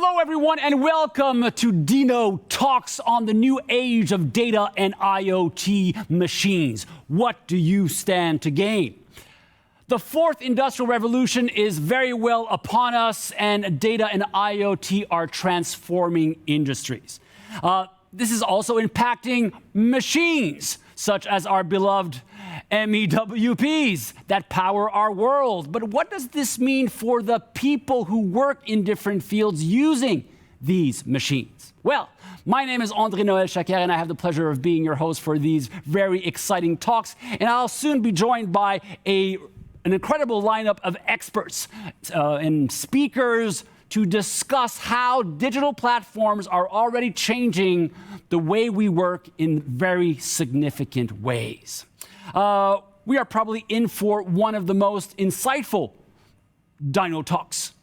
Hello, everyone, and welcome to DINO Talkx on the new age of data and IoT machines. What do you stand to gain? The fourth industrial revolution is very well upon us, and data and IoT are transforming industries. This is also impacting machines, such as our beloved MEWPs that power our world. But what does this mean for the people who work in different fields using these machines? Well, my name is André Noël Chaker, and I have the pleasure of being your host for these very exciting talks. And I'll soon be joined by an incredible lineup of experts and speakers to discuss how digital platforms are already changing the way we work in very significant ways. We are probably in for one of the most insightful DINO Talks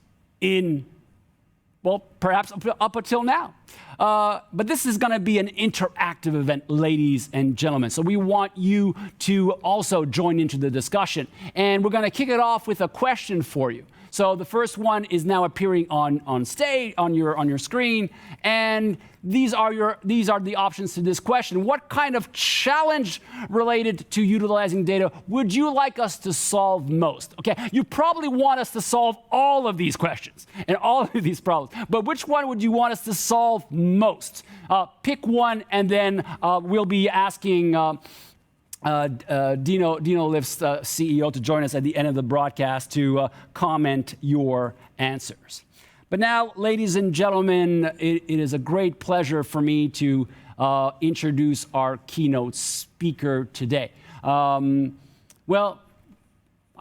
in, well, perhaps up until now. But this is going to be an interactive event, ladies and gentlemen. So we want you to also join into the discussion. And we're going to kick it off with a question for you. So the first one is now appearing on stage, on your screen, and these are the options to this question. What kind of challenge related to utilizing data would you like us to solve most? Okay, you probably want us to solve all of these questions and all of these problems, but which one would you want us to solve most? Pick one, and then we'll be asking Dinolift's CEO to join us at the end of the broadcast to comment your answers. But now, ladies and gentlemen, it is a great pleasure for me to introduce our keynote speaker today. Well,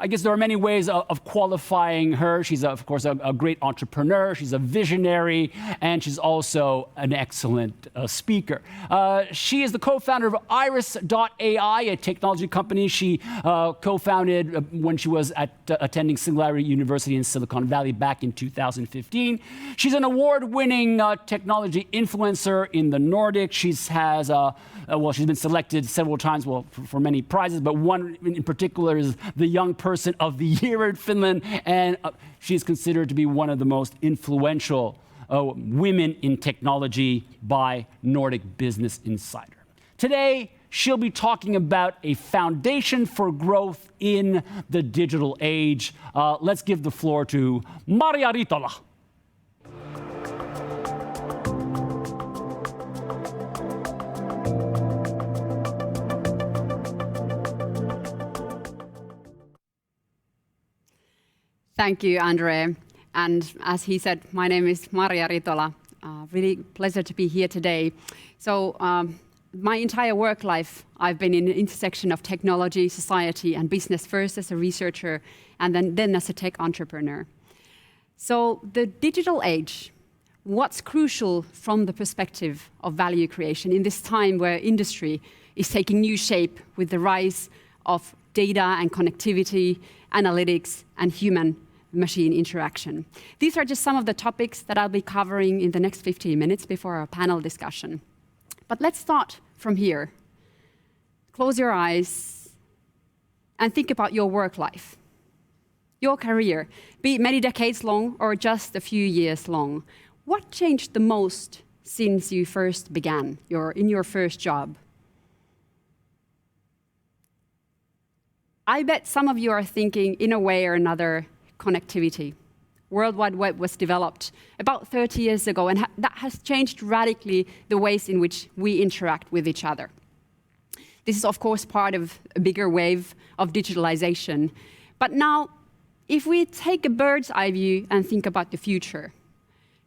I guess there are many ways of qualifying her. She's, of course, a great entrepreneur. She's a visionary, and she's also an excellent speaker. She is the co-founder of Iris.ai, a technology company she co-founded when she was attending Singularity University in Silicon Valley back in 2015. She's an award-winning technology influencer in the Nordics. She's been selected several times, for many prizes, but one in particular is the Young Person of the Year in Finland, and she's considered to be one of the most influential women in technology by Nordic Business Insider. Today, she'll be talking about a foundation for growth in the digital age. Let's give the floor to Maria Ritola. Thank you, André. And as he said, my name is Maria Ritola. Really pleasure to be here today. So my entire work life, I've been in the intersection of technology, society, and business, first as a researcher, and then as a tech entrepreneur. So the digital age, what's crucial from the perspective of value creation in this time where industry is taking new shape with the rise of data and connectivity, analytics, and human-machine interaction. These are just some of the topics that I'll be covering in the next 15 minutes before our panel discussion. But let's start from here. Close your eyes and think about your work life, your career, be it many decades long or just a few years long. What changed the most since you first began in your first job? I bet some of you are thinking, in a way or another, connectivity. World Wide Web was developed about 30 years ago, and that has changed radically the ways in which we interact with each other. This is, of course, part of a bigger wave of digitalization. But now, if we take a bird's eye view and think about the future,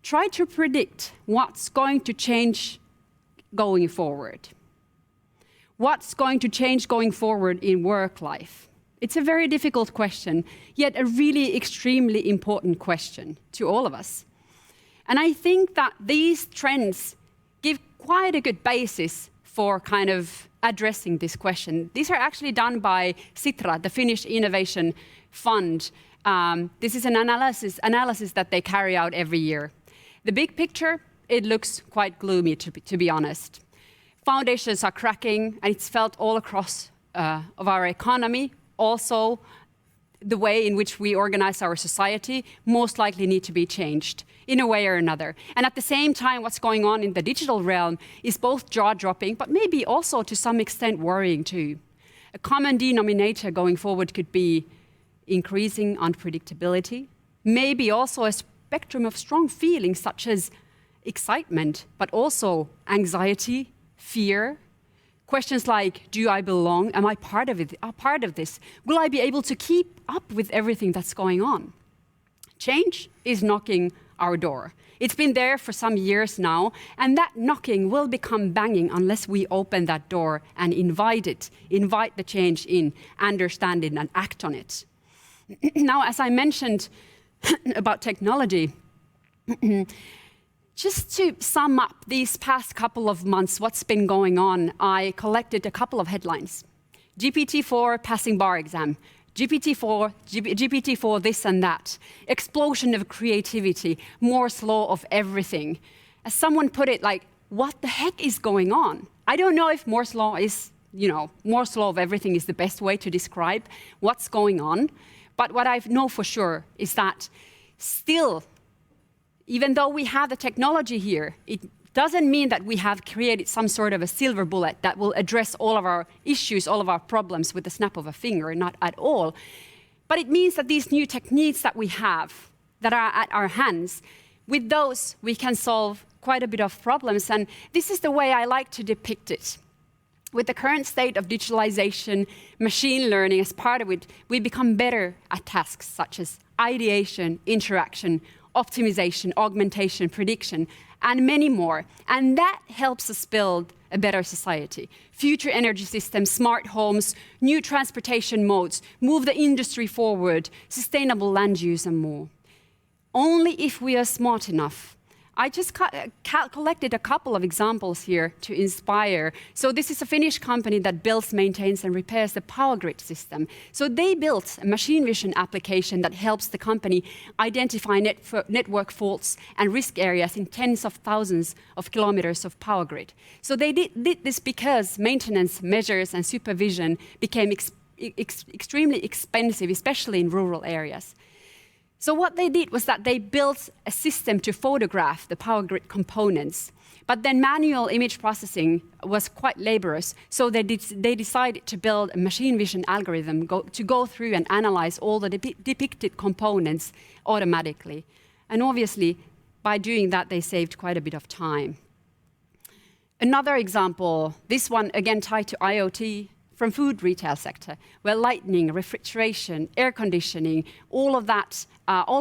try to predict what's going to change going forward. What's going to change going forward in work life? It's a very difficult question, yet a really extremely important question to all of us. And I think that these trends give quite a good basis for kind of addressing this question. These are actually done by Sitra, the Finnish Innovation Fund. This is an analysis that they carry out every year. The big picture, it looks quite gloomy, to be honest. Foundations are cracking, and it's felt all across of our economy. Also, the way in which we organize our society most likely need to be changed in a way or another. And at the same time, what's going on in the digital realm is both jaw-dropping, but maybe also to some extent worrying too. A common denominator going forward could be increasing unpredictability, maybe also a spectrum of strong feelings such as excitement, but also anxiety, fear. Questions like, do I belong? Am I part of it? Part of this? Will I be able to keep up with everything that's going on? Change is knocking our door. It's been there for some years now, and that knocking will become banging unless we open that door and invite the change in, understand it, and act on it. Now, as I mentioned about technology, just to sum up these past couple of months, what's been going on, I collected a couple of headlines. GPT-4 passing bar exam, GPT-4 this and that, explosion of creativity, Moore's law of everything. As someone put it, like, what the heck is going on? I don't know if Moore's law Moore's law of everything is the best way to describe what's going on. But what I know for sure is that still, even though we have the technology here, it doesn't mean that we have created some sort of a silver bullet that will address all of our issues, all of our problems with the snap of a finger, not at all. But it means that these new techniques that we have, that are at our hands, with those we can solve quite a bit of problems. And this is the way I like to depict it. With the current state of digitalization, machine learning as part of it, we become better at tasks such as ideation, interaction, optimization, augmentation, prediction, and many more. And that helps us build a better society. Future energy systems, smart homes, new transportation modes, move the industry forward, sustainable land use, and more. Only if we are smart enough. I just collected a couple of examples here to inspire. So this is a Finnish company that builds, maintains, and repairs the power grid system. So they built a machine vision application that helps the company identify network faults and risk areas in tens of thousands of kilometers of power grid. So they did this because maintenance measures and supervision became extremely expensive, especially in rural areas. So what they did was that they built a system to photograph the power grid components, but then manual image processing was quite laborious, so they decided to build a machine vision algorithm to go through and analyze all the depicted components automatically. And obviously, by doing that, they saved quite a bit of time. Another example, this one again tied to IoT, from food retail sector, where lighting, refrigeration, air conditioning, all of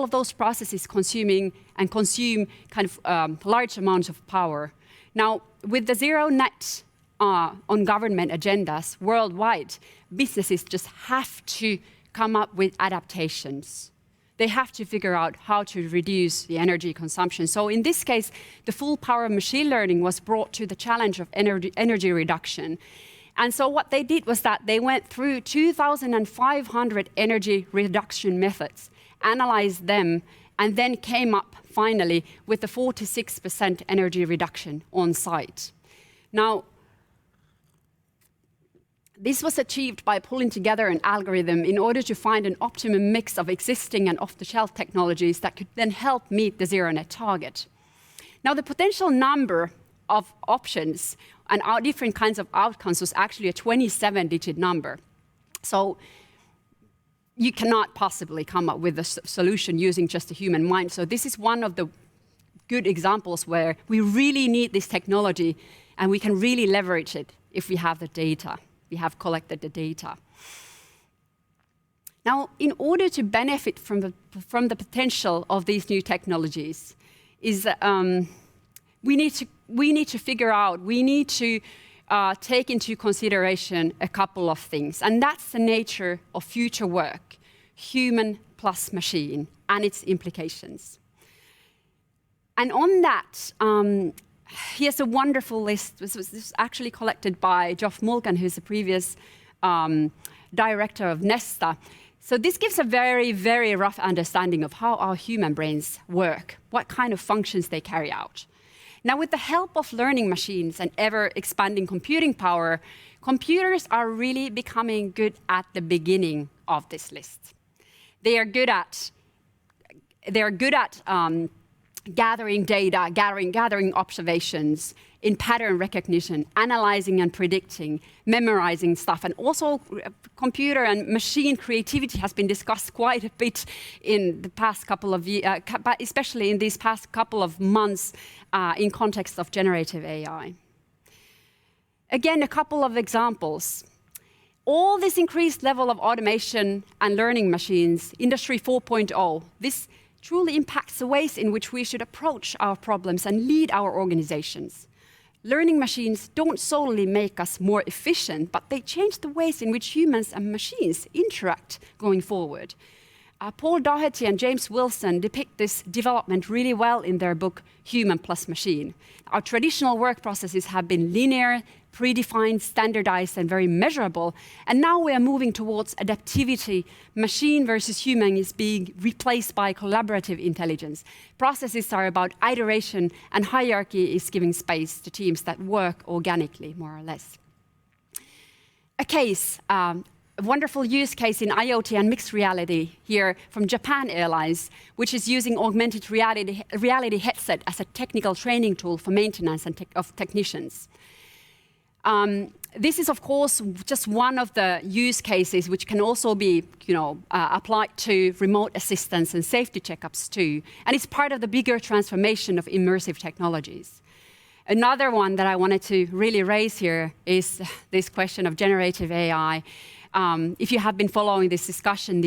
those processes consume kind of large amounts of power. Now, with the zero net on government agendas worldwide, businesses just have to come up with adaptations. They have to figure out how to reduce the energy consumption. So in this case, the full power of machine learning was brought to the challenge of energy reduction. And so what they did was that they went through 2,500 energy reduction methods, analyzed them, and then came up finally with a 46% energy reduction on site. Now, this was achieved by pulling together an algorithm in order to find an optimum mix of existing and off-the-shelf technologies that could then help meet the zero net target. Now, the potential number of options and our different kinds of outcomes was actually a 27-digit number. So you cannot possibly come up with a solution using just a human mind. So this is one of the good examples where we really need this technology and we can really leverage it if we have the data, we have collected the data. Now, in order to benefit from the potential of these new technologies, we need to figure out, we need to take into consideration a couple of things. And that's the nature of future work, human plus machine, and its implications. And on that, here's a wonderful list. This was actually collected by Geoff Mulgan, who's the previous director of Nesta. So this gives a very, very rough understanding of how our human brains work, what kind of functions they carry out. Now, with the help of learning machines and ever-expanding computing power, computers are really becoming good at the beginning of this list. They are good at gathering data, gathering observations, in pattern recognition, analyzing and predicting, memorizing stuff, and also computer and machine creativity has been discussed quite a bit in the past couple of years, especially in these past couple of months in context of generative AI. Again, a couple of examples. All this increased level of automation and learning machines, Industry 4.0, this truly impacts the ways in which we should approach our problems and lead our organizations. Learning machines don't solely make us more efficient, but they change the ways in which humans and machines interact going forward. Paul Doherty and James Wilson depict this development really well in their book, Human plus Machine. Our traditional work processes have been linear, predefined, standardized, and very measurable. And now we are moving towards adaptivity. Machine versus human is being replaced by collaborative intelligence. Processes are about iteration, and hierarchy is giving space to teams that work organically, more or less. A case, a wonderful use case in IoT and mixed reality here from Japan Airlines, which is using augmented reality headset as a technical training tool for maintenance and of technicians. This is, of course, just one of the use cases which can also be, applied to remote assistance and safety checkups too. And it's part of the bigger transformation of immersive technologies. Another one that I wanted to really raise here is this question of generative AI. If you have been following this discussion,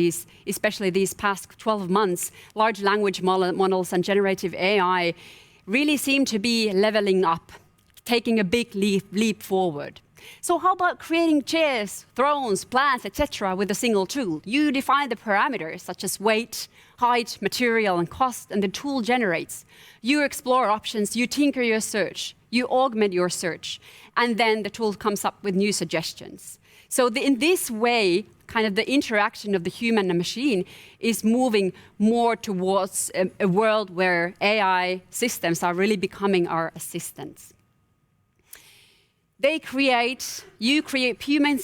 especially these past 12 months, large language models and generative AI really seem to be leveling up, taking a big leap forward. So how about creating chairs, thrones, plants, etc. with a single tool? You define the parameters such as weight, height, material, and cost, and the tool generates. You explore options, you tinker your search, you augment your search, and then the tool comes up with new suggestions. So in this way, kind of the interaction of the human and machine is moving more towards a world where AI systems are really becoming our assistants. Humans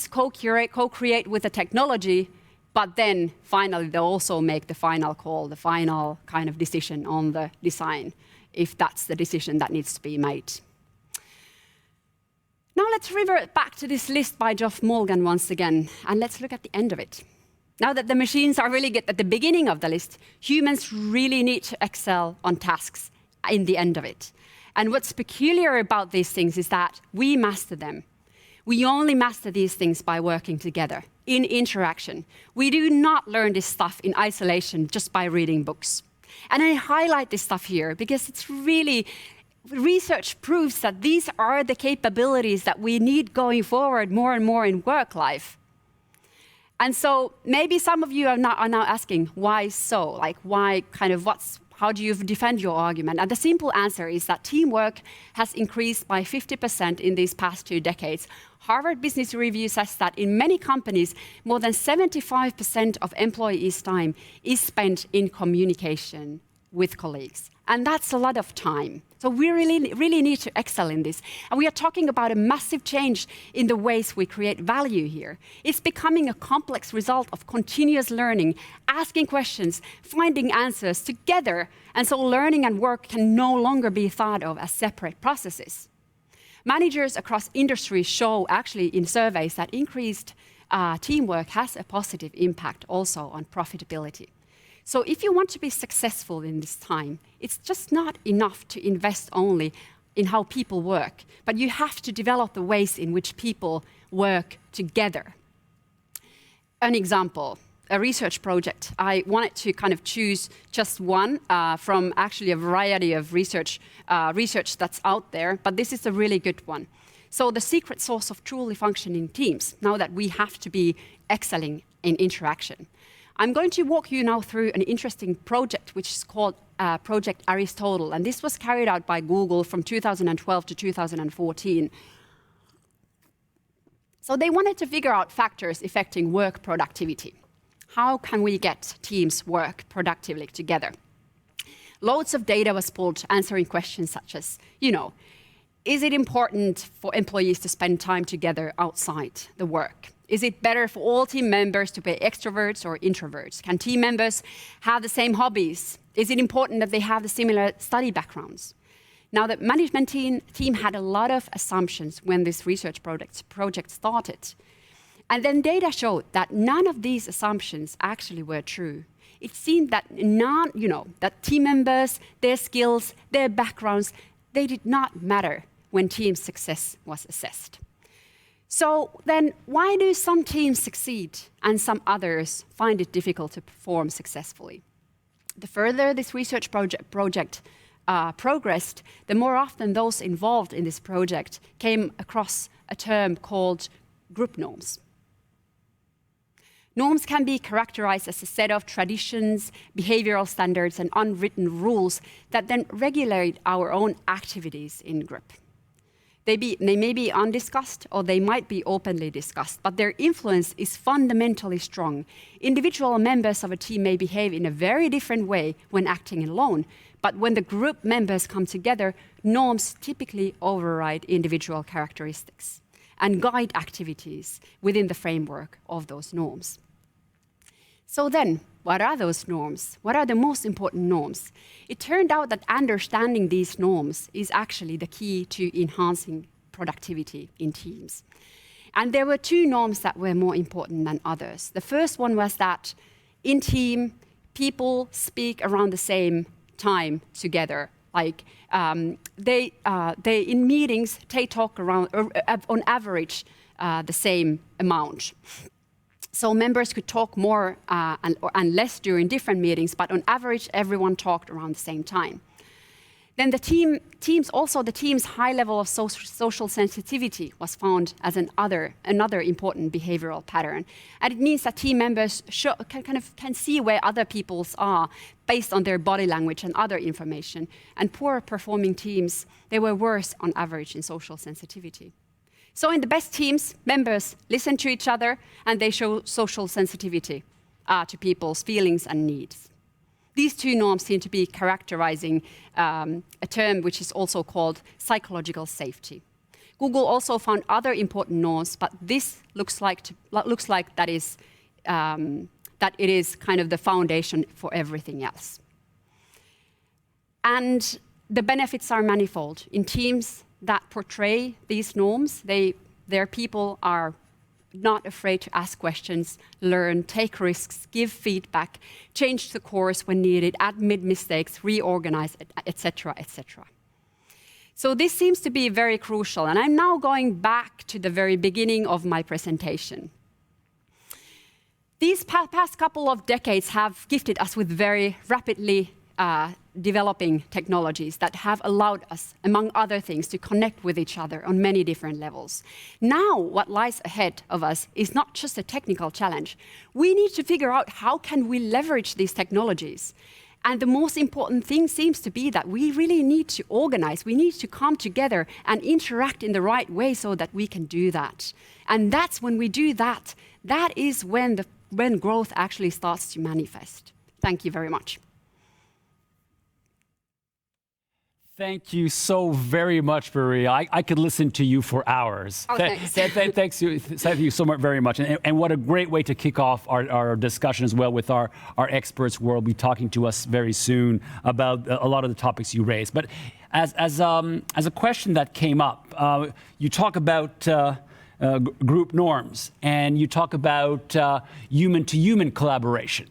co-create with the technology, but then finally they also make the final call, the final kind of decision on the design, if that's the decision that needs to be made. Now let's revert back to this list by Geoff Mulgan once again, and let's look at the end of it. Now that the machines are really at the beginning of the list, humans really need to excel on tasks in the end of it. And what's peculiar about these things is that we master them. We only master these things by working together, in interaction. We do not learn this stuff in isolation just by reading books. And I highlight this stuff here because it's really, research proves that these are the capabilities that we need going forward more and more in work life. And so maybe some of you are now asking, why so? Like, why kind of how do you defend your argument? And the simple answer is that teamwork has increased by 50% in these past 2 decades. Harvard Business Review says that in many companies, more than 75% of employees' time is spent in communication with colleagues. And that's a lot of time. So we really need to excel in this. And we are talking about a massive change in the ways we create value here. It's becoming a complex result of continuous learning, asking questions, finding answers together. And so learning and work can no longer be thought of as separate processes. Managers across industries show actually in surveys that increased teamwork has a positive impact also on profitability. So if you want to be successful in this time, it's just not enough to invest only in how people work, but you have to develop the ways in which people work together. An example, a research project. I wanted to kind of choose just one from actually a variety of research that's out there, but this is a really good one. So the secret sauce of truly functioning teams, now that we have to be excelling in interaction. I'm going to walk you now through an interesting project which is called Project Aristotle, and this was carried out by Google from 2012 to 2014. So they wanted to figure out factors affecting work productivity. How can we get teams work productively together? Loads of data was pulled answering questions such as, is it important for employees to spend time together outside the work? Is it better for all team members to be extroverts or introverts? Can team members have the same hobbies? Is it important that they have the similar study backgrounds? Now, the management team had a lot of assumptions when this research project started. And then data showed that none of these assumptions actually were true. It seemed that that team members, their skills, their backgrounds, they did not matter when team success was assessed. So then why do some teams succeed and some others find it difficult to perform successfully? The further this research project progressed, the more often those involved in this project came across a term called group norms. Norms can be characterized as a set of traditions, behavioral standards, and unwritten rules that then regulate our own activities in group. They may be undiscussed or they might be openly discussed, but their influence is fundamentally strong. Individual members of a team may behave in a very different way when acting alone, but when the group members come together, norms typically override individual characteristics and guide activities within the framework of those norms. So then, what are those norms? What are the most important norms? It turned out that understanding these norms is actually the key to enhancing productivity in teams. And there were two norms that were more important than others. The first one was that in team, people speak around the same time together. Like they in meetings, they talk around on average the same amount. So members could talk more and less during different meetings, but on average, everyone talked around the same time. Then the team's high level of social sensitivity was found as another important behavioral pattern. And it means that team members can see where other people's are based on their body language and other information. And poor performing teams, they were worse on average in social sensitivity. So in the best teams, members listen to each other and they show social sensitivity to people's feelings and needs. These two norms seem to be characterizing a term which is also called psychological safety. Google also found other important norms, but this looks like that it is kind of the foundation for everything else. And the benefits are manifold. In teams that portray these norms, their people are not afraid to ask questions, learn, take risks, give feedback, change the course when needed, admit mistakes, reorganize, etc., etc. So this seems to be very crucial, and I'm now going back to the very beginning of my presentation. These past couple of decades have gifted us with very rapidly developing technologies that have allowed us, among other things, to connect with each other on many different levels. Now, what lies ahead of us is not just a technical challenge. We need to figure out how can we leverage these technologies. And the most important thing seems to be that we really need to organize. We need to come together and interact in the right way so that we can do that. And that's when we do that, that is when growth actually starts to manifest. Thank you very much. Thank you so very much, Maria. I could listen to you for hours. Oh, thanks. Thank you so much, very much. And what a great way to kick off our discussion as well with our experts who will be talking to us very soon about a lot of the topics you raised. But as a question that came up, you talk about group norms and you talk about human-to-human collaboration.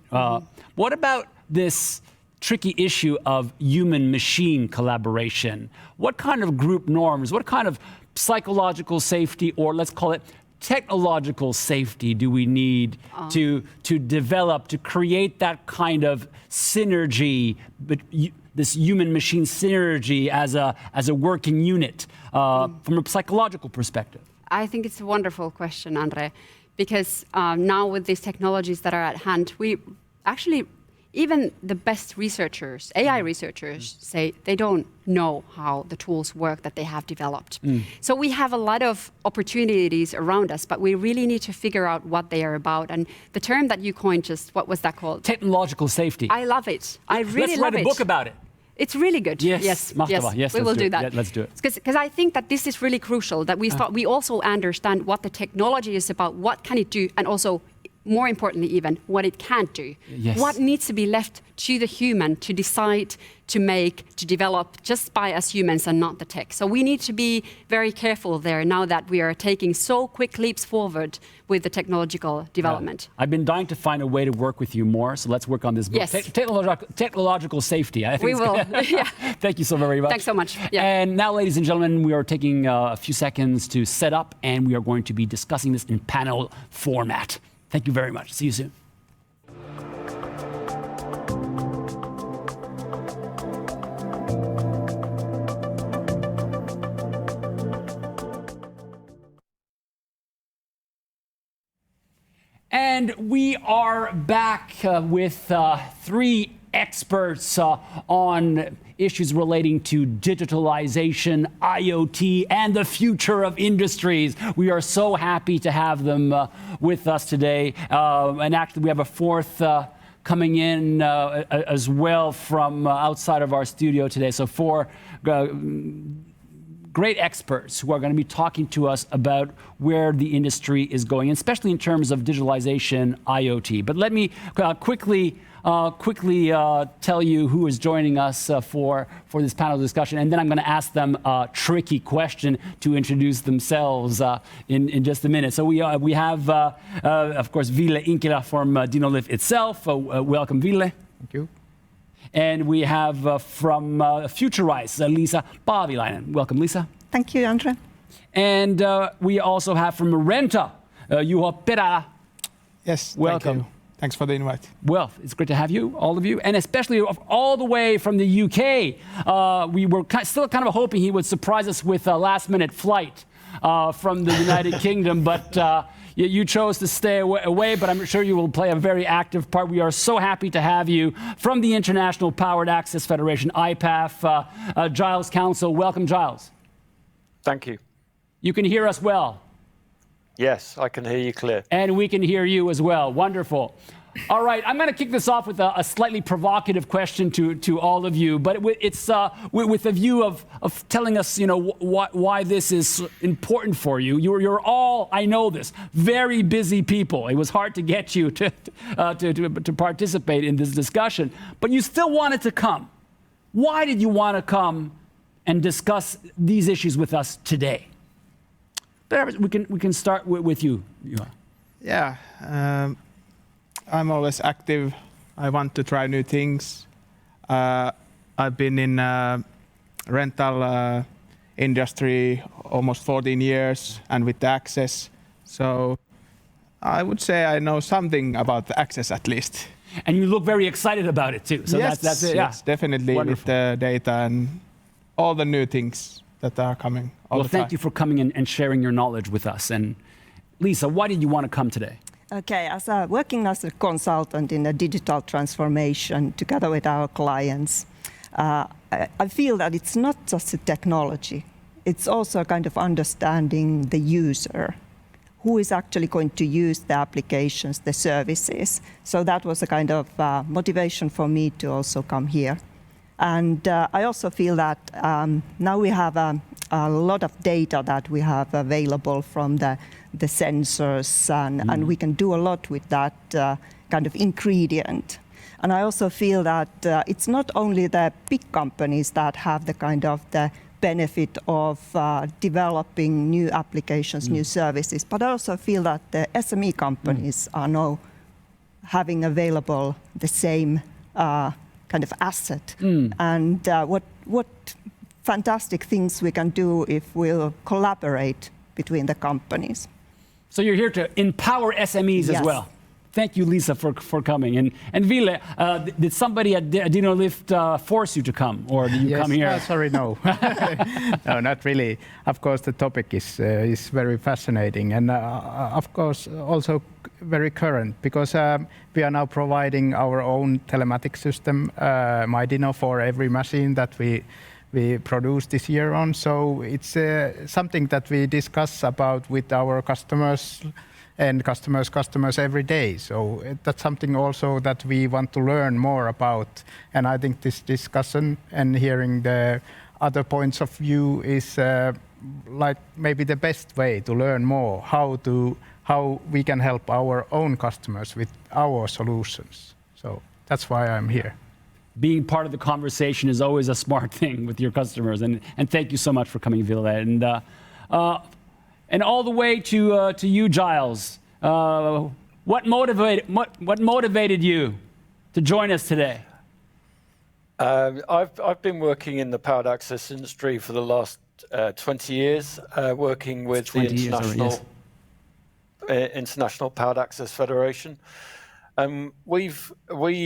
What about this tricky issue of human-machine collaboration? What kind of group norms, what kind of psychological safety, or let's call it technological safety, do we need to develop, to create that kind of synergy, this human-machine synergy as a working unit from a psychological perspective? I think it's a wonderful question, André, because now with these technologies that are at hand, we actually, even the best researchers, AI researchers, say they don't know how the tools work that they have developed. So we have a lot of opportunities around us, but we really need to figure out what they are about. And the term that you coined, just what was that called? Technological safety. I love it. I really love it. Let's write a book about it. It's really good. Yes, mahtavaa. Yes, we will do that. Yeah, let's do it. Because I think that this is really crucial, that we also understand what the technology is about, what can it do, and also, more importantly even, what it can't do. Yes. What needs to be left to the human to decide, to make, to develop, just by us humans and not the tech. So we need to be very careful there now that we are taking so quick leaps forward with the technological development. Yeah. I've been dying to find a way to work with you more, so let's work on this book. Yes. Technological safety. I think we will. Yeah. Thank you so very much. Thanks so much. Yeah. And now, ladies and gentlemen, we are taking a few seconds to set up, and we are going to be discussing this in panel format. Thank you very much. See you soon. And we are back with three experts on issues relating to digitalization, IoT, and the future of industries. We are so happy to have them with us today. And actually, we have a fourth coming in as well from outside of our studio today. So four great experts who are going to be talking to us about where the industry is going, especially in terms of digitalization, IoT. But let me quickly tell you who is joining us for this panel discussion, and then I'm going to ask them a tricky question to introduce themselves in just a minute. So we have, of course, Ville Inkilä from Dinolift itself. Welcome, Ville. Thank you. And we have from Futurice, Liisa Paavilainen. Welcome, Liisa. Thank you, André. And we also have from Renta, Juho Perälä. Yes, welcome. Thank you. Thanks for the invite. Well, it's great to have you, all of you, and especially all the way from the UK. We were still kind of hoping he would surprise us with a last-minute flight from the United Kingdom, but you chose to stay away, but I'm sure you will play a very active part. We are so happy to have you from the International Powered Access Federation, IPAF, Giles Councell. Welcome, Giles. Thank you. You can hear us well. Yes, I can hear you clear. And we can hear you as well. Wonderful. All right, I'm going to kick this off with a slightly provocative question to all of you, but it's with a view of telling us, why this is important for you. You're all, I know this, very busy people. It was hard to get you to participate in this discussion, but you still wanted to come. Why did you want to come and discuss these issues with us today? We can start with you. Yeah. I'm always active. I want to try new things. I've been in rental industry almost 14 years and with the access. So I would say I know something about the access at least. And you look very excited about it too. So yes, that's it. Yeah. Yes, definitely. Wonderful. With the data and all the new things that are coming all the time. Well, thank you for coming and sharing your knowledge with us. And Liisa, why did you want to come today? Okay, working as a consultant in a digital transformation together with our clients, I feel that it's not just a technology, it's also kind of understanding the user, who is actually going to use the applications, the services. So that was a kind of motivation for me to also come here. And I also feel that now we have a lot of data that we have available from the sensors, and we can do a lot with that kind of ingredient. And I also feel that it's not only the big companies that have the kind of the benefit of developing new applications, new services, but I also feel that the SME companies are now having available the same kind of asset. And what fantastic things we can do if we'll collaborate between the companies. So you're here to empower SMEs as well. Thank you, Liisa, for coming. And Ville, did somebody at Dinolift force you to come, or did you come here? Sorry, no. No, not really. Of course, the topic is very fascinating, and of course also very current, because we are now providing our own telematics system, MyDino, for every machine that we produce this year on. So it's something that we discuss about with our customers end customers every day. So that's something also that we want to learn more about. And I think this discussion and hearing the other points of view is like maybe the best way to learn more how we can help our own customers with our solutions. So that's why I'm here. Being part of the conversation is always a smart thing with your customers, and thank you so much for coming, Ville. And all the way to you, Giles. What motivated you to join us today? I've been working in the powered access industry for the last 20 years, working with the International Powered Access Federation. We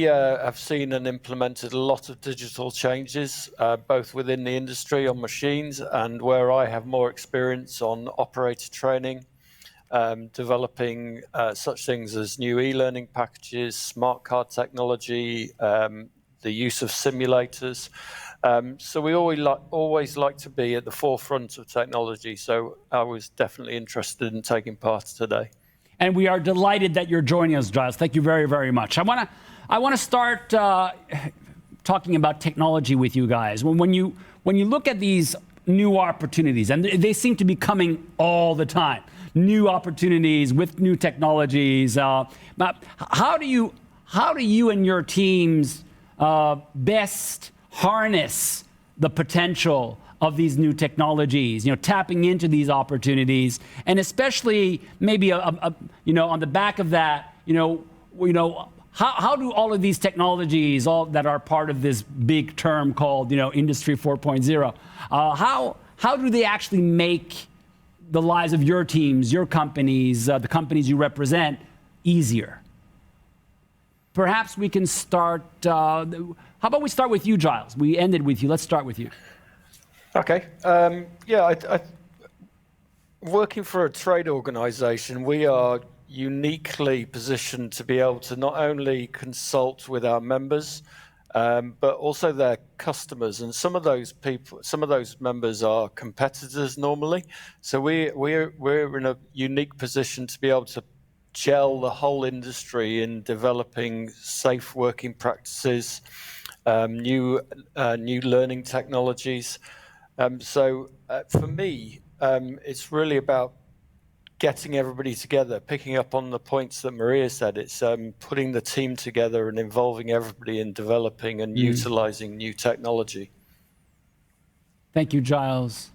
have seen and implemented a lot of digital changes, both within the industry on machines and where I have more experience on operator training, developing such things as new e-learning packages, smart card technology, the use of simulators. So we always like to be at the forefront of technology. So I was definitely interested in taking part today. And we are delighted that you're joining us, Giles. Thank you very, very much. I want to start talking about technology with you guys. When you look at these new opportunities, and they seem to be coming all the time, new opportunities with new technologies. But how do you and your teams best harness the potential of these new technologies, tapping into these opportunities, and especially maybe on the back of that, how do all of these technologies, all that are part of this big term called Industry 4.0, how do they actually make the lives of your teams, your companies, the companies you represent, easier? Perhaps we can start. How about we start with you, Giles? We ended with you. Let's start with you. Okay. Working for a trade organization, we are uniquely positioned to be able to not only consult with our members, but also their customers. And some of those members are competitors normally. So we're in a unique position to be able to gel the whole industry in developing safe working practices, new learning technologies. So for me, it's really about getting everybody together, picking up on the points that Maria said. It's putting the team together and involving everybody in developing and utilizing new technology. Thank you, Giles.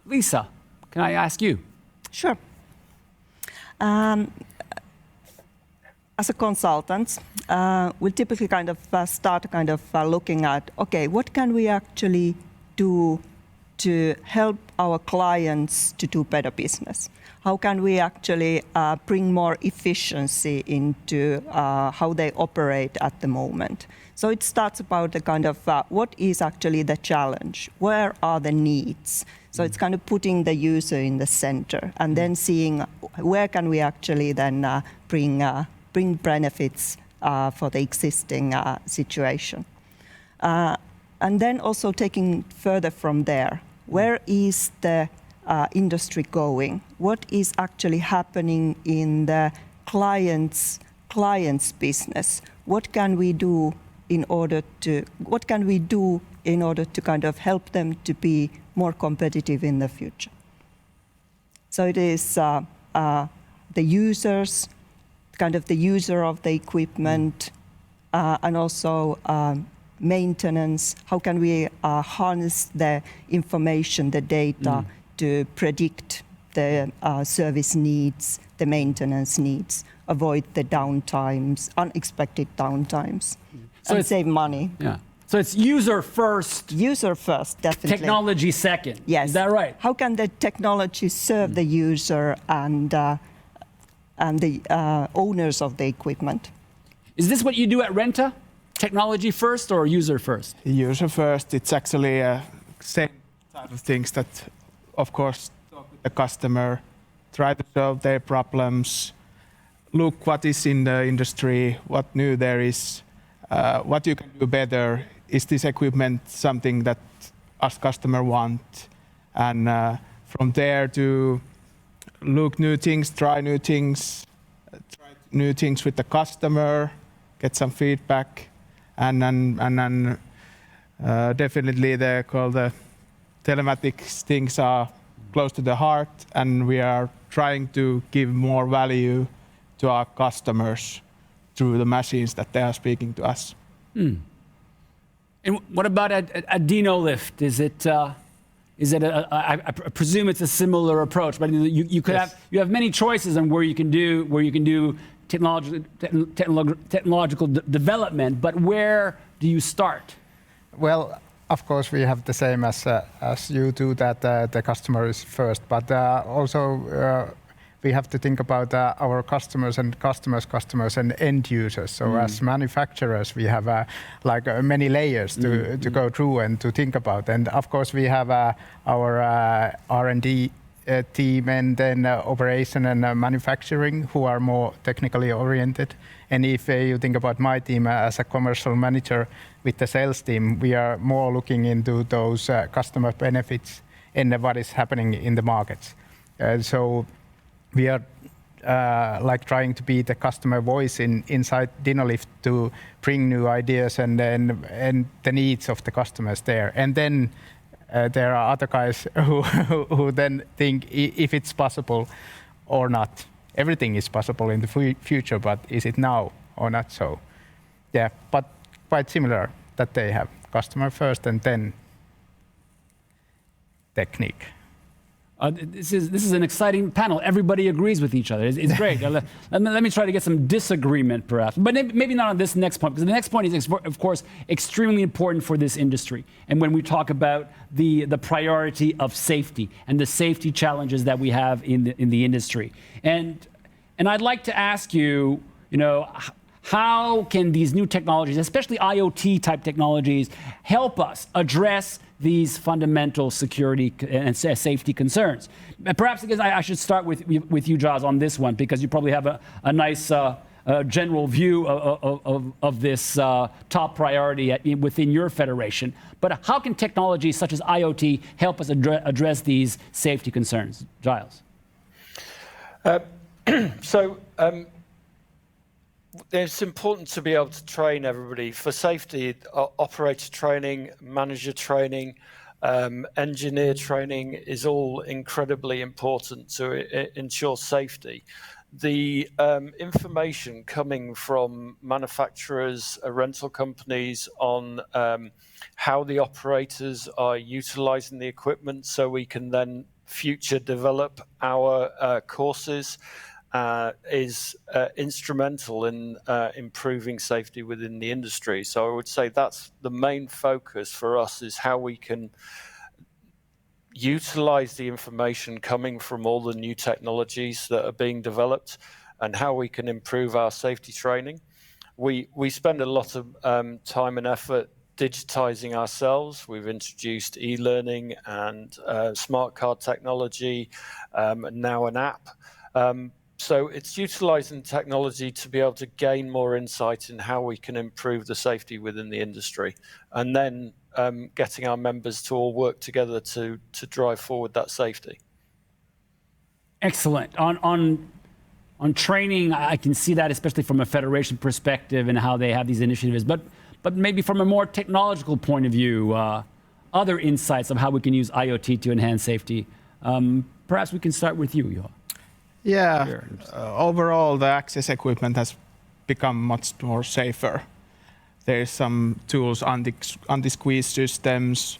Lisa, can I ask you? Sure. As a consultant, we typically start looking at, okay, what can we actually do to help our clients to do better business? How can we actually bring more efficiency into how they operate at the moment? So it starts about the what is actually the challenge? Where are the needs? So it's putting the user in the center and then seeing where can we actually then bring benefits for the existing situation. And then also taking further from there, where is the industry going? What is actually happening in the client's business? What can we do in order to help them to be more competitive in the future? So it is the users, the user of the equipment, and also maintenance. How can we harness the information, the data, to predict the service needs, the maintenance needs, avoid the downtimes, unexpected downtimes, and save money. Yeah. So it's user first. User first, definitely. Technology second. Yes. Is that right? How can the technology serve the user and the owners of the equipment? Is this what you do at Renta? Technology first or user first? User first. It's actually same type of things that, of course, talk with the customer, try to solve their problems, look what is in the industry, what new there is, what you can do better. Is this equipment something that us customer want? And from there to look new things, try new things, with the customer, get some feedback, and then definitely the telematics things are close to the heart, and we are trying to give more value to our customers through the machines that they are speaking to us. And what about at Dinolift? Is it I presume it's a similar approach, but you could Yes. you have many choices on where you can do technological development, but where do you start? Well, of course, we have the same as you do, that the customer is first, but also we have to think about our customers and customers and end users. So as manufacturers, we have many layers to go through and to think about. And of course, we have our R&D team, and then operation and manufacturing, who are more technically oriented. And if you think about my team as a commercial manager with the sales team, we are more looking into those customer benefits and what is happening in the markets. So we are trying to be the customer voice inside Dinolift to bring new ideas and the needs of the customers there. And then there are other guys who then think if it's possible or not. Everything is possible in the future, but is it now or not so? Yeah, but quite similar, that they have customer first and then technique. This is an exciting panel. Everybody agrees with each other. It's great. Let me try to get some disagreement, perhaps, but maybe not on this next point, because the next point is, of course, extremely important for this industry. And when we talk about the priority of safety and the safety challenges that we have in the industry, and I'd like to ask you, how can these new technologies, especially IoT type technologies, help us address these fundamental security and safety concerns? Perhaps because I should start with you, Giles, on this one, because you probably have a nice general view of this top priority within your federation. But how can technologies such as IoT help us address these safety concerns? Giles. It's important to be able to train everybody for safety. Operator training, manager training, engineer training is all incredibly important to ensure safety. The information coming from manufacturers, rental companies on how the operators are utilizing the equipment, so we can then future develop our courses, is instrumental in improving safety within the industry. So I would say that's the main focus for us, is how we can utilize the information coming from all the new technologies that are being developed, and how we can improve our safety training. We spend a lot of time and effort digitizing ourselves. We've introduced e-learning and smart card technology, and now an app. So it's utilizing technology to be able to gain more insight in how we can improve the safety within the industry, and then getting our members to all work together to drive forward that safety. Excellent. On training, I can see that, especially from a federation perspective and how they have these initiatives. But maybe from a more technological point of view, other insights of how we can use IoT to enhance safety. Perhaps we can start with you, Juho. Yeah, overall the access equipment has become much more safer. There's some tools, anti-squeeze systems,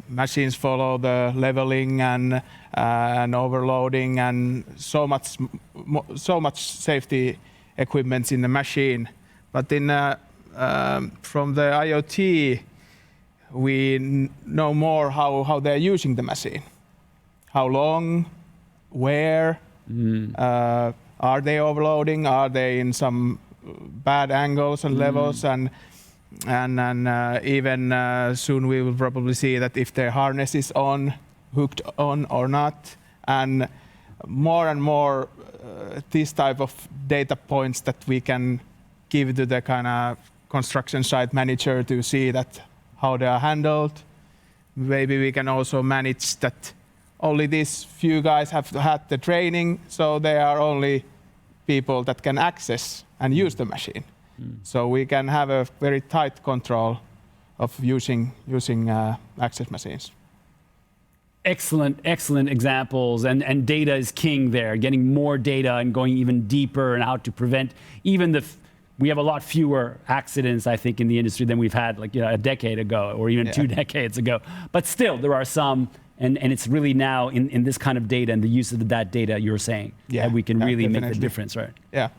machines follow the leveling and overloading, and so much safety equipment in the machine. But from the IoT, we know more how they're using the machine, how long, where, are they overloading? Are they in some bad angles and levels? And even soon we will probably see that if their harness is hooked on or not. And more this type of data points that we can give to the kind of construction site manager to see that how they are handled. Maybe we can also manage that only these few guys have had the training, so they are only people that can access and use the machine. So we can have a very tight control of using access machines. Excellent examples, and data is king there. Getting more data and going even deeper and how to prevent even we have a lot fewer accidents, I think, in the industry than we've had a decade ago or even 2 decades ago. But still, there are some, and it's really now in this kind of data and the use of that data you're saying that we can really make the difference, right? Yeah.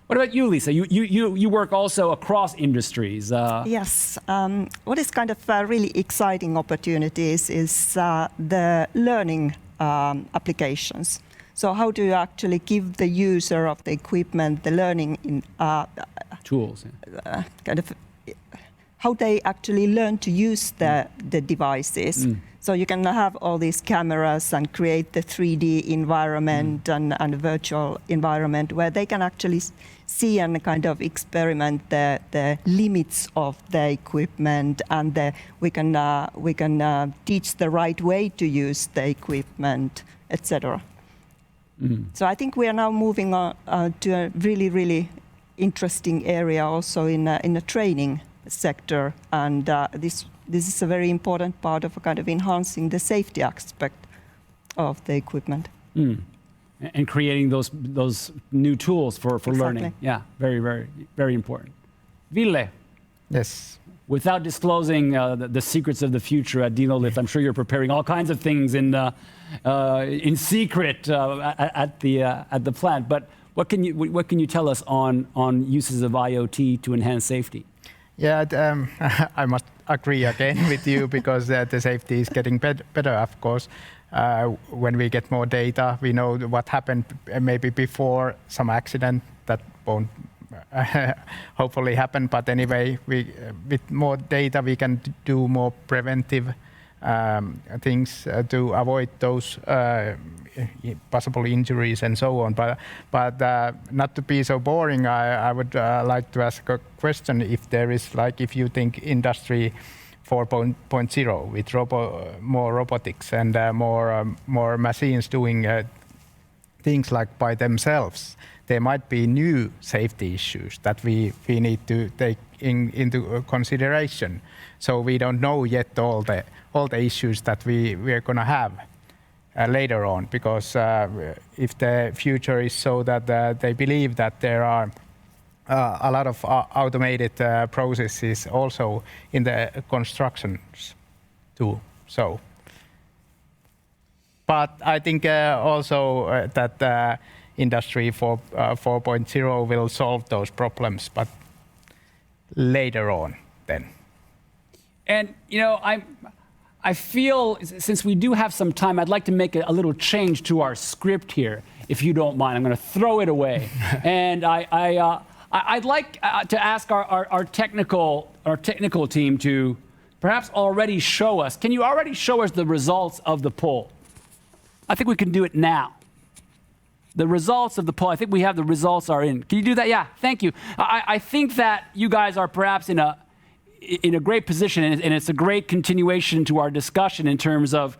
What about you, Liisa? You work also across industries. Yes. What is kind of really exciting opportunities is the learning applications. So how do you actually give the user of the equipment the learning in tools? Kind of how they actually learn to use the devices. So you can have all these cameras and create the 3D environment and a virtual environment where they can actually see and kind of experiment the limits of the equipment, and we can teach the right way to use the equipment, etc. So I think we are now moving on to a really interesting area also in the training sector, and this is a very important part of kind of enhancing the safety aspect of the equipment. And creating those new tools for learning. Yeah, very important. Ville. Yes. Without disclosing the secrets of the future at Dinolift, I'm sure you're preparing all kinds of things in secret at the plant. But what can you tell us on uses of IoT to enhance safety? Yeah, I must agree again with you because the safety is getting better, of course. When we get more data, we know what happened maybe before some accident that won't hopefully happen. But anyway, with more data, we can do more preventive things to avoid those possible injuries and so on. But not to be so boring, I would like to ask a question. If there is, if you think industry 4.0 with more robotics and more machines doing things like by themselves, there might be new safety issues that we need to take into consideration. So we don't know yet all the issues that we are going to have later on, because if the future is so that they believe that there are a lot of automated processes also in the constructions too. So, but I think also that Industry 4.0 will solve those problems, but later on then. And I feel, since we do have some time, I'd like to make a little change to our script here, if you don't mind. I'm going to throw it away, and I'd like to ask our technical team to perhaps already show us. Can you already show us the results of the poll? I think we can do it now. The results of the poll. I think we have the results are in. Can you do that? Yeah, thank you. I think that you guys are perhaps in a great position, and it's a great continuation to our discussion in terms of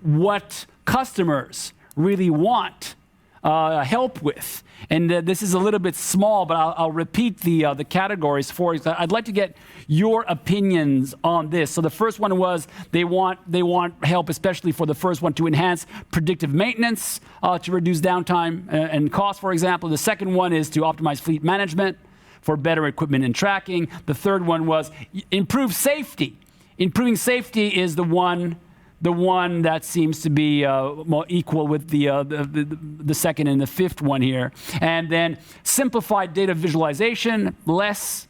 what customers really want help with. And this is a little bit small, but I'll repeat the categories for you. I'd like to get your opinions on this. So the first one was they want help, especially for the first one, to enhance predictive maintenance, to reduce downtime and cost, for example. The second one is to optimize fleet management for better equipment and tracking. The third one was improve safety. Improving safety is the one that seems to be more equal with the second and the fifth one here. And then simplified data visualization, less,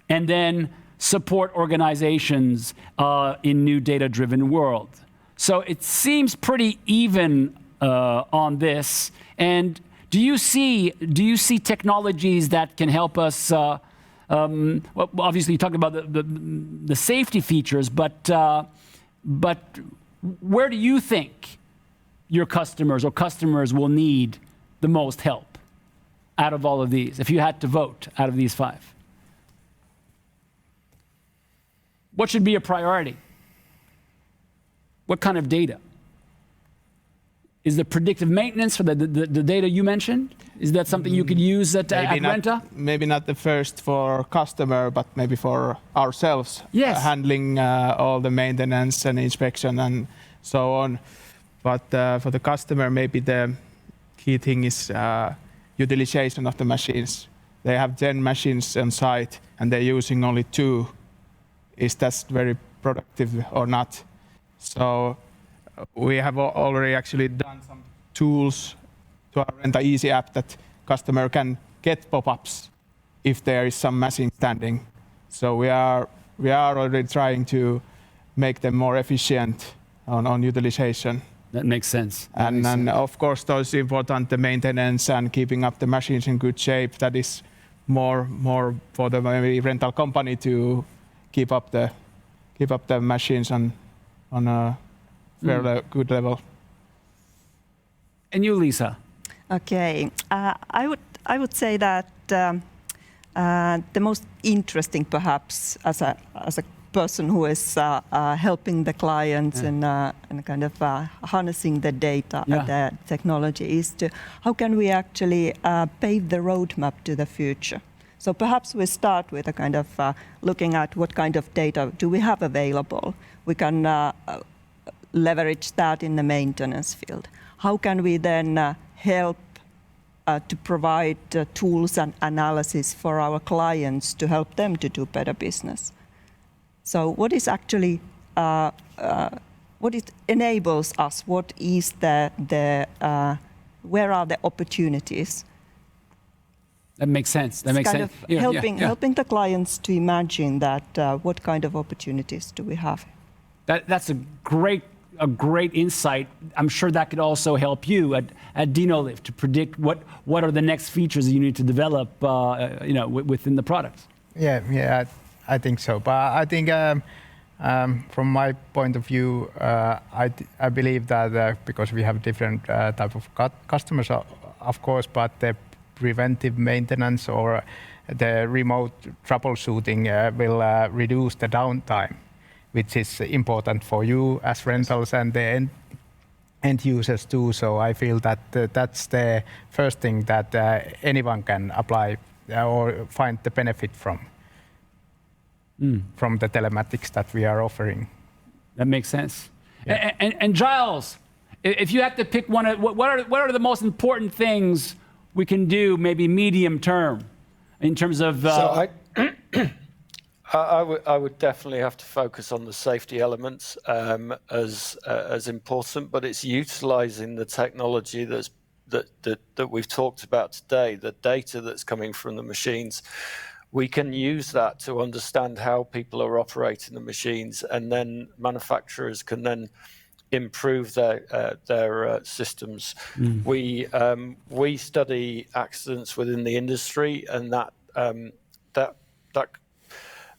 and then support organizations in new data-driven world. So it seems pretty even on this. And do you see technologies that can help us? Well, obviously, you talked about the safety features, but where do you think your customers will need the most help out of all of these, if you had to vote out of these 5? What should be a priority? What kind of data? Is the predictive maintenance for the data you mentioned? Is that something you could use at Renta? Maybe not the first for customer, but maybe for ourselves. Yes. Handling all the maintenance and inspection and so on. But for the customer, maybe the key thing is utilization of the machines. They have 10 machines on site and they're using only 2. Is that very productive or not? So we have already actually done some tools to our Renta Easy app that customer can get pop-ups if there is some machine standing. So we are already trying to make them more efficient on utilization. That makes sense. And of course, those important, the maintenance and keeping up the machines in good shape. That is more for the maybe rental company to keep up the machines on a fairly good level. And you, Liisa? Okay, I would say that the most interesting, perhaps, as a person who is helping the clients and kind of harnessing the data and the technology, is to how can we actually pave the roadmap to the future. So perhaps we start with a kind of looking at what kind of data do we have available. We can leverage that in the maintenance field. How can we then help to provide tools and analysis for our clients to help them to do better business? So what is actually, what it enables us, what is where are the opportunities? That makes sense. That makes sense. Helping the clients to imagine that what kind of opportunities do we have. That's a great insight. I'm sure that could also help you at Dinolift to predict what are the next features you need to develop, within the products. Yeah, I think so. But I think from my point of view, I believe that because we have different type of customers, of course, but the preventive maintenance or the remote troubleshooting will reduce the downtime, which is important for you as rentals and the end users too. So I feel that that's the first thing that anyone can apply or find the benefit from the telematics that we are offering. That makes sense. Yeah. And Giles, if you have to pick one, what are the most important things we can do, maybe medium term, in terms of? I would definitely have to focus on the safety elements as important, but it's utilizing the technology that we've talked about today, the data that's coming from the machines. We can use that to understand how people are operating the machines, and then manufacturers can then improve their systems. We study accidents within the industry, and that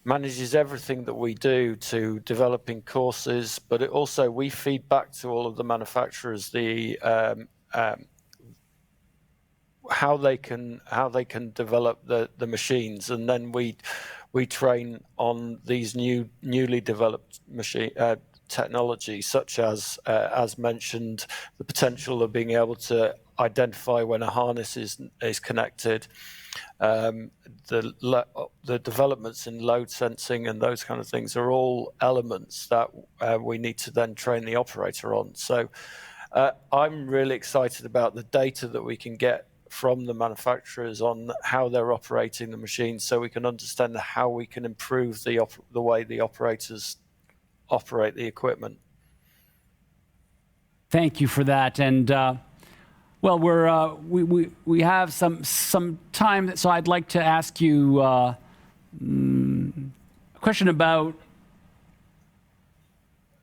manages everything that we do to developing courses, but it also we feed back to all of the manufacturers how they can develop the machines, and then we train on these newly developed technology, such as mentioned, the potential of being able to identify when a harness is connected, the developments in load sensing and those kind of things are all elements that we need to then train the operator on. So I'm really excited about the data that we can get from the manufacturers on how they're operating the machines, so we can understand how we can improve the way the operators operate the equipment. Thank you for that. And well, we have some time, so I'd like to ask you a question about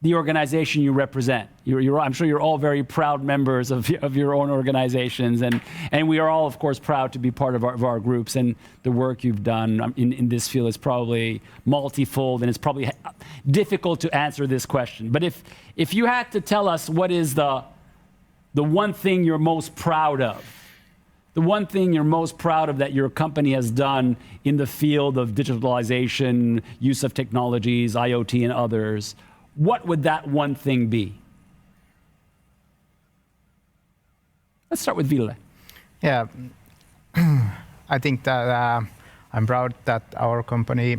the organization you represent. I'm sure you're all very proud members of your own organizations, and we are all, of course, proud to be part of our groups, and the work you've done in this field is probably multifold, and it's probably difficult to answer this question. But if you had to tell us what is the one thing you're most proud of, the one thing you're most proud of that your company has done in the field of digitalization, use of technologies, IoT and others, what would that one thing be? Let's start with Ville. Yeah, I think that I'm proud that our company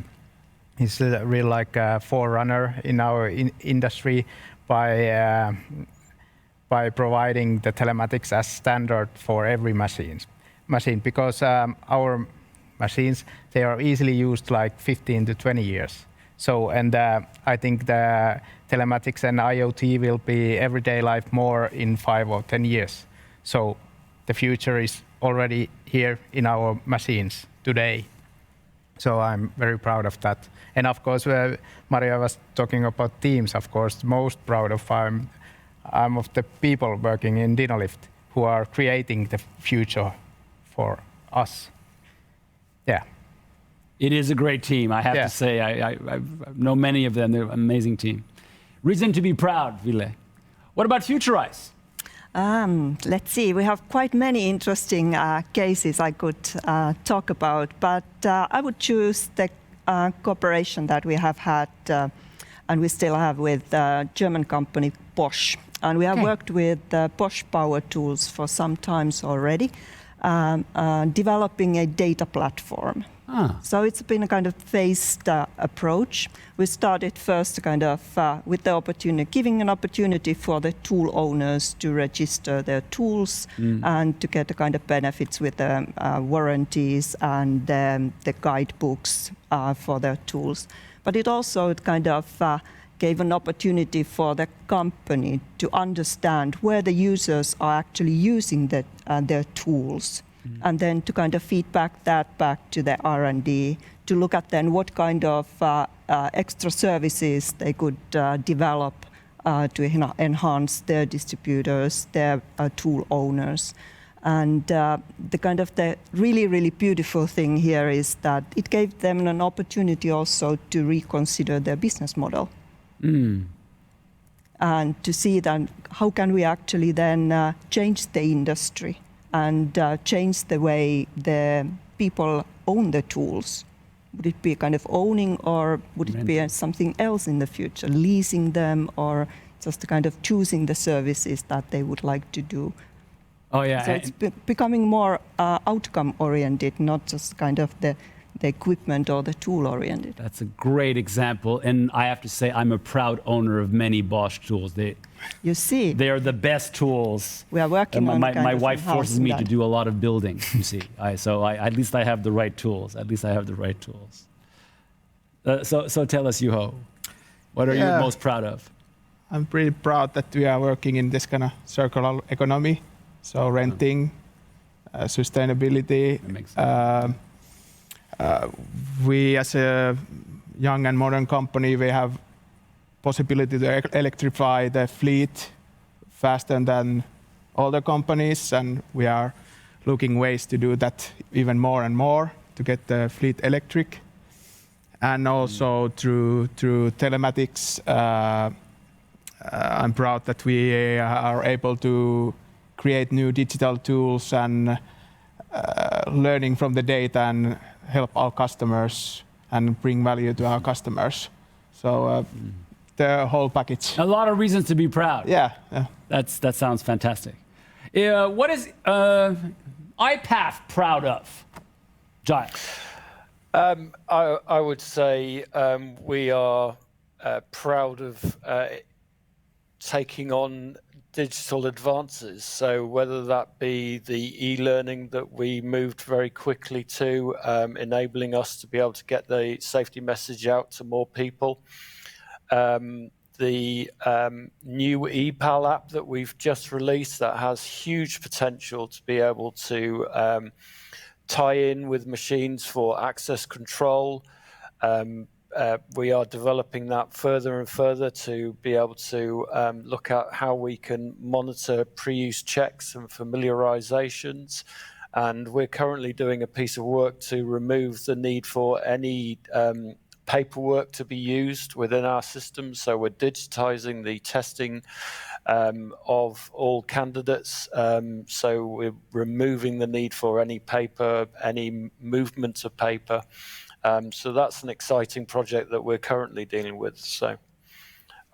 is really like a forerunner in our industry by providing the telematics as standard for every machine because our machines, they are easily used like 15 to 20 years. So, and I think the telematics and IoT will be everyday life more in 5 or 10 years. So the future is already here in our machines today. So I'm very proud of that. And of course, Maria was talking about teams. Of course, most proud of I'm of the people working in Dinolift who are creating the future for us. Yeah. It is a great team, I have to say. I know many of them. They're an amazing team. Reason to be proud, Ville. What about Futurice? Let's see, we have quite many interesting cases I could talk about, but I would choose the cooperation that we have had and we still have with German company Bosch. And we have worked with Bosch Power Tools for some times already, developing a data platform. So it's been a kind of phased approach. We started first kind of with the opportunity, giving an opportunity for the tool owners to register their tools and to get the kind of benefits with the warranties and the guidebooks for their tools. But it also kind of gave an opportunity for the company to understand where the users are actually using their tools. And then to kind of feedback that back to the R&D to look at then what kind of extra services they could develop to enhance their distributors, their tool owners. And the kind of the really, really beautiful thing here is that it gave them an opportunity also to reconsider their business model. And to see then how can we actually then change the industry and change the way the people own the tools. Would it be kind of owning, or would it be something else in the future, leasing them, or just kind of choosing the services that they would like to do? Oh yeah. So it's becoming more outcome oriented, not just kind of the equipment or the tool oriented. That's a great example, and I have to say I'm a proud owner of many Bosch tools. You see, they are the best tools. We are working on my wife forces me to do a lot of building. You see, so at least I have the right tools. At least I have the right tools. So tell us, Juho, what are you most proud of? I'm pretty proud that we are working in this kind of circular economy. So renting, sustainability. That makes sense. We as a young and modern company, we have possibility to electrify the fleet faster than other companies, and we are looking ways to do that even more and more to get the fleet electric. And also through telematics, I'm proud that we are able to create new digital tools and learning from the data and help our customers and bring value to our customers. So the whole package. A lot of reasons to be proud. Yeah. That sounds fantastic. What is IPAF proud of, Giles? I would say we are proud of taking on digital advances. So whether that be the e-learning that we moved very quickly to, enabling us to be able to get the safety message out to more people. The new e-PAL app that we've just released that has huge potential to be able to tie in with machines for access control. We are developing that further and further to be able to look at how we can monitor pre-use checks and familiarizations. And we're currently doing a piece of work to remove the need for any paperwork to be used within our system. So we're digitizing the testing of all candidates. So we're removing the need for any paper, any movement of paper. So that's an exciting project that we're currently dealing with. So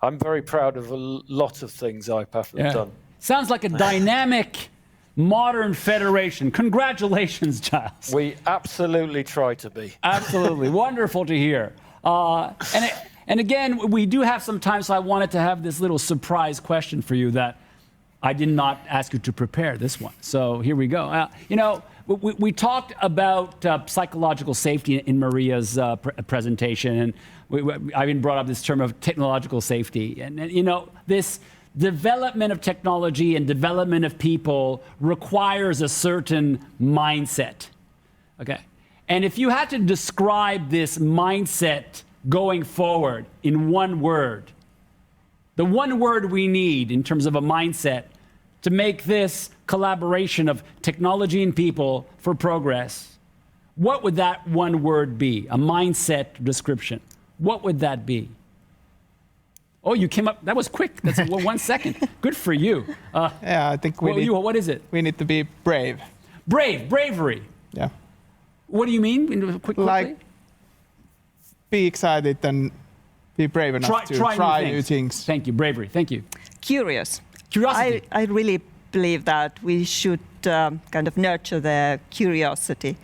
I'm very proud of a lot of things IPAF have done. Sounds like a dynamic, modern federation. Congratulations, Giles. We absolutely try to be. Absolutely. Wonderful to hear. And again, we do have some time, so I wanted to have this little surprise question for you that I did not ask you to prepare this one. So here we go. We talked about psychological safety in Maria's presentation, and I even brought up this term of technological safety. And this development of technology and development of people requires a certain mindset. Okay. And if you had to describe this mindset going forward in one word, the one word we need in terms of a mindset to make this collaboration of technology and people for progress, what would that one word be? A mindset description. What would that be? Oh, you came up, that was quick. That's 1 second. Good for you. I think what is it? We need to be brave. Bravery. Yeah. What do you mean? Quickly? Like, be excited and be brave enough to try new things. Thank you. Bravery. Thank you. Curious. Curiosity. I really believe that we should kind of nurture the curiosity.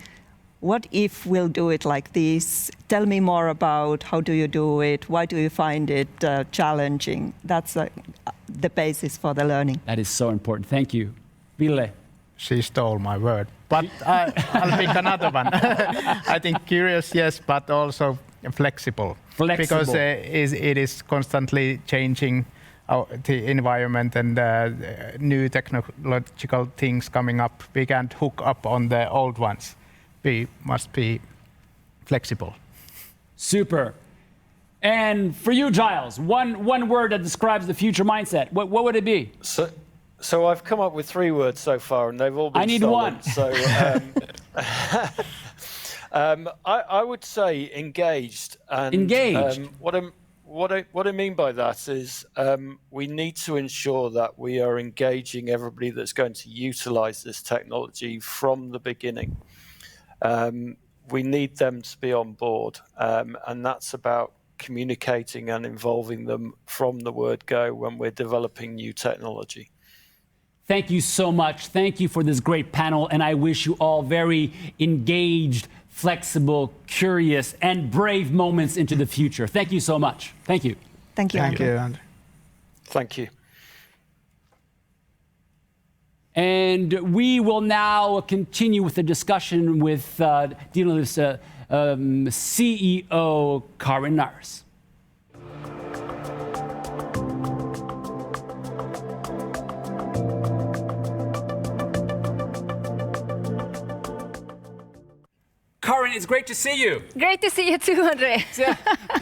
What if we'll do it like this? Tell me more about how do you do it? Why do you find it challenging? That's the basis for the learning. That is so important. Thank you. Ville. She stole my word, but I'll pick another one. I think curious, yes, but also flexible. Because it is constantly changing the environment and new technological things coming up. We can't hook up on the old ones. We must be flexible. Super. And for you, Giles, one word that describes the future mindset. What would it be? So I've come up with 3 words so far, and they've all been I need solid. one. So I would say engaged. And, engaged. What I mean by that is we need to ensure that we are engaging everybody that's going to utilize this technology from the beginning. We need them to be on board, and that's about communicating and involving them from the word go when we're developing new technology. Thank you so much. Thank you for this great panel, and I wish you all very engaged, flexible, curious, and brave moments into the future. Thank you so much. Thank you. Thank you, Thank you, André. Thank you. And we will now continue with the discussion with Dinolift's CEO, Karin Nars. Karin, it's great to see you. Great to see you too, André. Yeah.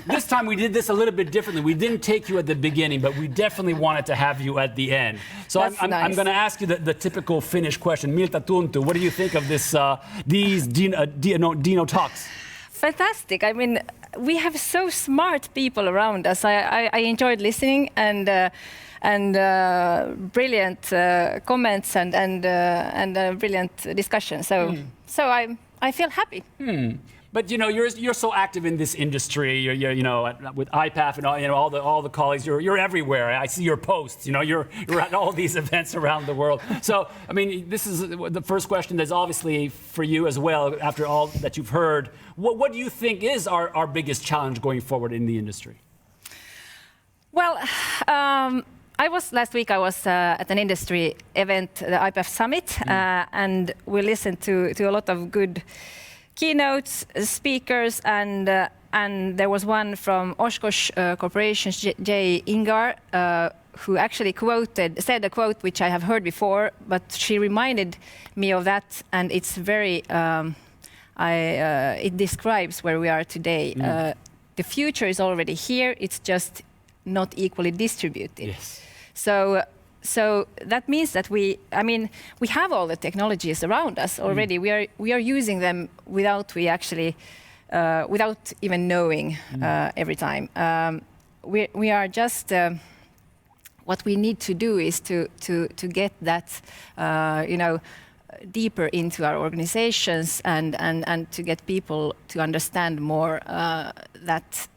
This time we did this a little bit differently. We didn't take you at the beginning, but we definitely wanted to have you at the end. So I'm going to ask you the typical Finnish question. Miltä tuntuu? What do you think of these DINO Talks? Fantastic. I mean, we have so smart people around us. I enjoyed listening and brilliant comments and brilliant discussion. So I feel happy. But you're so active in this industry. You're with IPAF and all the colleagues. You're everywhere. I see your posts. You're at all these events around the world. So I mean, this is the first question. That's obviously for you as well. After all that you've heard, what do you think is our biggest challenge going forward in the industry? Well. Last week I was at an industry event, the IPAF Summit, and we listened to a lot of good keynotes, speakers, and there was one from Oshkosh Corporation's Jay Ingar, who actually said a quote which I have heard before, but she reminded me of that, and it's very, it describes where we are today. The future is already here, it's just not equally distributed. Yes. So that means that we have all the technologies around us already. We are using them without even knowing every time. We are just what we need to do is to get that deeper into our organizations and to get people to understand more that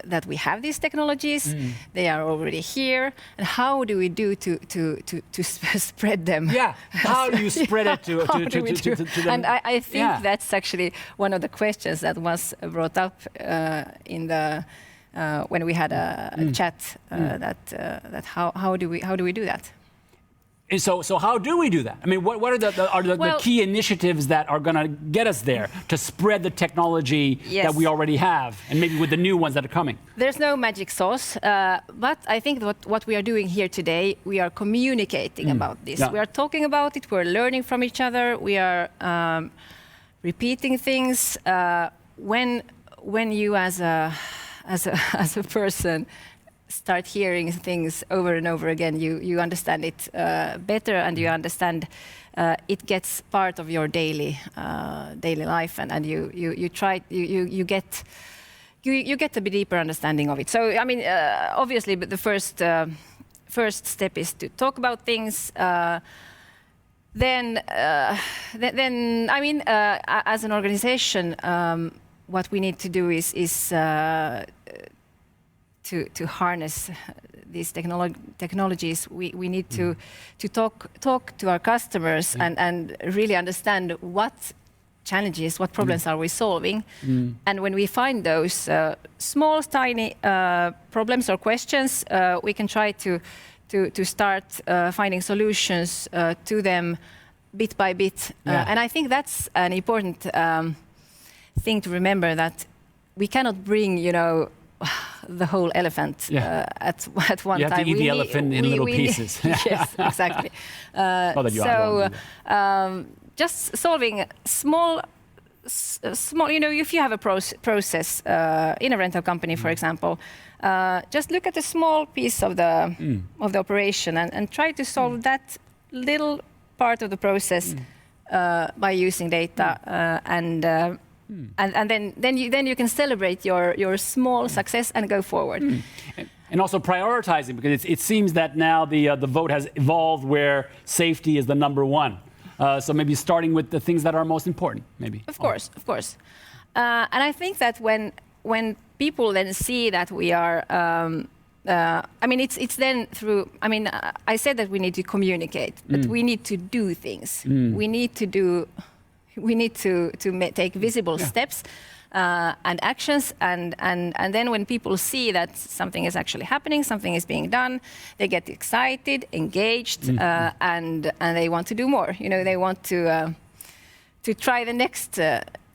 that we have these technologies. They are already here, and how do we do to spread them? Yeah, how do you spread it to them? And I think that's actually one of the questions that was brought up in the when we had a chat. That how do we do that? And so how do we do that? I mean, what are the key initiatives that are going to get us there to spread the technology that we already have, and maybe with the new ones that are coming? There's no magic sauce, but I think what we are doing here today, we are communicating about this. Yeah. We are talking about it. We're learning from each other. We are repeating things. When you as a person start hearing things over and over again, you understand it better, and you understand it gets part of your daily life, and you get a bit deeper understanding of it. So I mean, obviously, but the first step is to talk about things. Then I mean, as an organization, what we need to do is to harness these technologies. We need to talk to our customers and really understand what challenges, what problems are we solving. And when we find those small, tiny problems or questions, we can try to start finding solutions to them bit by bit. And I think that's an important thing to remember, that we cannot bring, the whole elephant at one time. You have to eat the elephant in little pieces. Yes, exactly. Just solving small, if you have a process in a rental company, for example, just look at a small piece of the operation and try to solve that little part of the process by using data and then you can celebrate your small success and go forward. And also prioritizing, because it seems that now the vote has evolved where safety is the number one. So maybe starting with the things that are most important, maybe. Of course. And I think that when people then see that we are, I mean, it's then through. I mean, I said that we need to communicate, but we need to do things. We need to take visible steps and actions, and then when people see that something is actually happening, something is being done, they get excited, engaged, and they want to do more. They want to try the next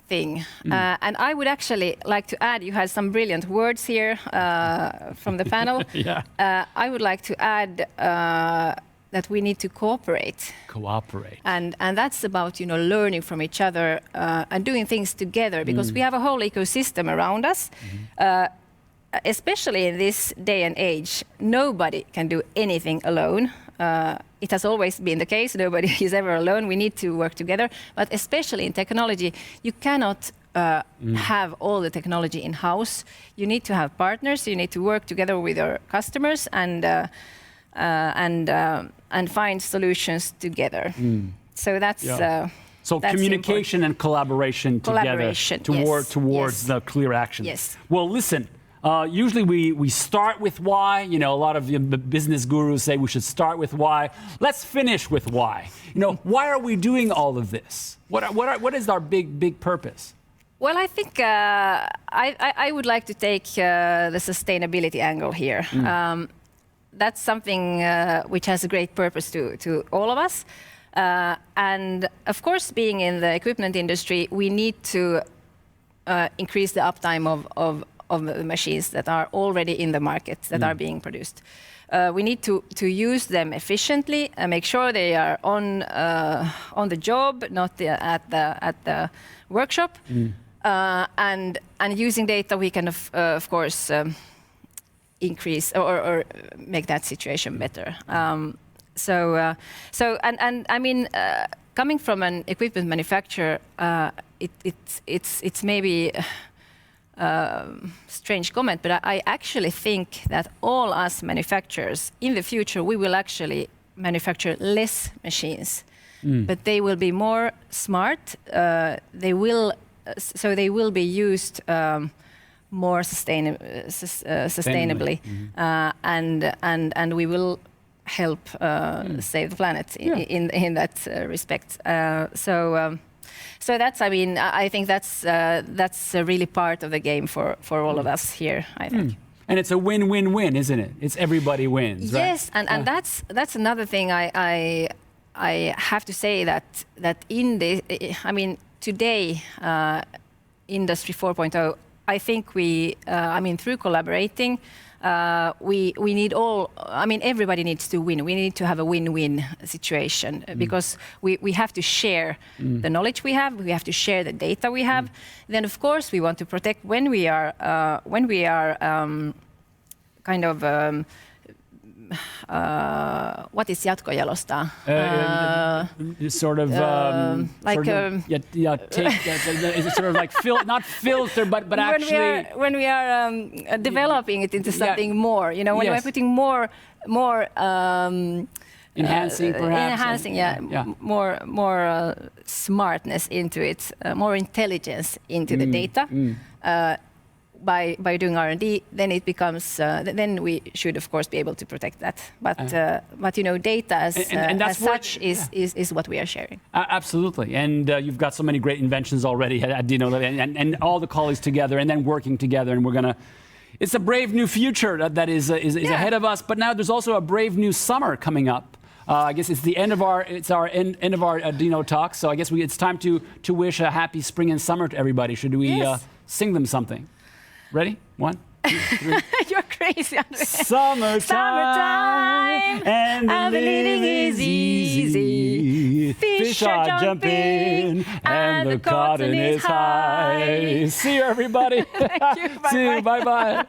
thing. And I would actually like to add, you had some brilliant words here from the panel. I would like to add that we need to cooperate. And that's about learning from each other and doing things together, because we have a whole ecosystem around us. Especially in this day and age, nobody can do anything alone. It has always been the case. Nobody is ever alone. We need to work together. But especially in technology, you cannot have all the technology in-house. You need to have partners. You need to work together with your customers and find solutions together. So that's so that's communication important. and collaboration together towards the clear actions. Yes. Well, listen. Usually we start with why. A lot of business gurus say we should start with why. Let's finish with why. Why are we doing all of this? What is our big purpose? Well, I think I would like to take the sustainability angle here. That's something which has a great purpose to all of us. And of course, being in the equipment industry, we need to increase the uptime of the machines that are already in the market, that are being produced. We need to use them efficiently and make sure they are on the job, not at the workshop. And using data, we can of course increase or make that situation better. And I mean, coming from an equipment manufacturer, it's maybe strange comment, but I actually think that all us manufacturers in the future, we will actually manufacture less machines, but they will be more smart. They will be used more sustainably, and we will help save the planet in that respect. So that's, I mean, I think that's really part of the game for all of us here, I think. And it's a win-win-win, isn't it? It's everybody wins, right? Yes, and that's another thing I have to say that in the, I mean, today, Industry 4.0, I think we, I mean, through collaborating, we need all, I mean, everybody needs to win. We need to have a win-win situation because we have to share the knowledge we have to share the data we have. Then, of course, we want to protect when we are kind of, what is jatkojalostaa? Sort of like is it sort of like not filter, but when actually when we are developing it into something more, you know, when we're putting more enhancing, perhaps. More smartness into it, more intelligence into the data. By doing R&D, then it becomes. Then we should, of course, be able to protect that. But you know, data as such is what we are sharing. Absolutely, and you've got so many great inventions already at Dinolift, and all the colleagues together, and then working together, and we're gonna. It's a brave new future that is ahead of us. But now there's also a brave new summer coming up. I guess it's the end of our end of our DINO Talkx. So I guess it's time to wish a happy spring and summer to everybody. Should we sing them something? Ready? 1, 2, 3. You're crazy, André. Summertime, and the living is easy. Fish are jumping, and the cotton is high. See you, everybody. Thank you. Bye-bye. See you. Bye-bye.